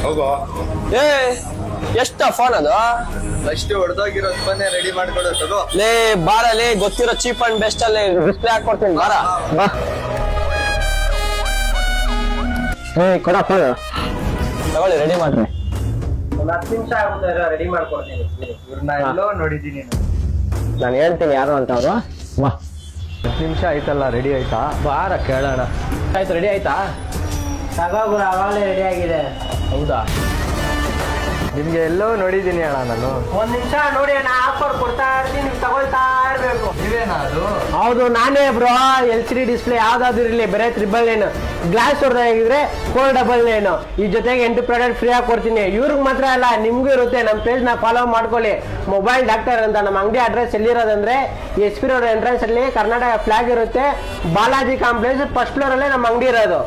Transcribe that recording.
ಹೋಗೋ. ಏ ಎಷ್ಟ ಫೋನ್ ಅದು? ಅಷ್ಟು ಹೊಡೆದೋಗಿರೋ ಫೋನ್ ರೆಡಿ ಮಾಡ್ಕೊಡೋ ತಗೋ. ಲೇ ಬಾರಲ್ಲಿ ಗೊತ್ತಿರೋ ಚೀಪ್ ಅಂಡ್ ಬೆಸ್ಟ್ ಅಲ್ಲಿ ಡಿಸ್ಪ್ಲೇ ಹಾಕೊಡ್ತೀನಿ ಬಾರ. ಬಾ ಕೊಡ ಫೋನ್ ತಗೊಳ್ಳಿ, ರೆಡಿ ಮಾಡ್ರಿ. ಒಂದು 10 ನಿಮಿಷ ಆಗುತ್ತೆ, ರೆಡಿ ಮಾಡ್ಕೊಡ್ತೀನಿ. ಇವ್ರನ್ನ ಎಲ್ಲೋ ನೋಡಿದೀನಿ ನಾನು ಹೇಳ್ತೀನಿ ಯಾರು ಅಂತ ಅವರು. ಬಾ 10 ನಿಮಿಷ ಆಯ್ತಲ್ಲ, ರೆಡಿ ಆಯ್ತಾ? ಬಾರ ಕೇಳೋಣ. ಆಯ್ತು, ರೆಡಿ ಆಯ್ತಾ? ತಗೋಗುರು ಅವಾಗಲೇ ರೆಡಿ ಆಗಿದೆ. ಹೌದಾ? ನಿಮ್ಗೆ ಎಲ್ಲೋ ನೋಡಿದೀನಿ ಅಣ್ಣ ನಾನು. 1 ನಿಮಿಷ ನೋಡಿ ಅಣ್ಣ, ಆಫರ್ ಕೊಡ್ತಾ ಇರ್ತೀನಿ, ನೀವು ತಗೊಳ್ತಾ ಇರ್ಬೇಕು. ನೀವೇನಾ ಅದು? ಹೌದು ನಾನೇ ಬ್ರೋ. LCD ಡಿಸ್ಪ್ಲೇ ಯಾವ್ದಾದ್ರು ಇರಲಿ, ಬರೀ 999. ಗ್ಲಾಸ್ ಹೊಡೆದಾಗಿದ್ರೆ 499. ಈ ಜೊತೆಗೆ 8 ಪ್ರಾಡಕ್ಟ್ ಫ್ರೀ ಆಗಿ ಕೊಡ್ತೀನಿ. ಇವ್ರಿಗೆ ಮಾತ್ರ ಅಲ್ಲ, ನಿಮ್ಗೂ ಇರುತ್ತೆ. ನಮ್ಮ ಪೇಜ್ ನ ಫಾಲೋ ಮಾಡ್ಕೊಳ್ಳಿ. ಮೊಬೈಲ್ ಡಾಕ್ಟರ್ ಅಂತ ನಮ್ಮ ಅಂಗಡಿ ಅಡ್ರೆಸ್ ಎಲ್ಲಿರೋದಂದ್ರೆ SP ರೋಡ್ ಎಂಟ್ರೆನ್ಸ್ ಅಲ್ಲಿ ಕರ್ನಾಟಕ ಫ್ಲಾಗ್ ಇರುತ್ತೆ. ಬಾಲಾಜಿ ಕಾಂಪ್ಲೆಕ್ಸ್ ಫಸ್ಟ್ ಫ್ಲೋರ್ ಅಲ್ಲೇ ನಮ್ಮ ಅಂಗಡಿ ಇರೋದು.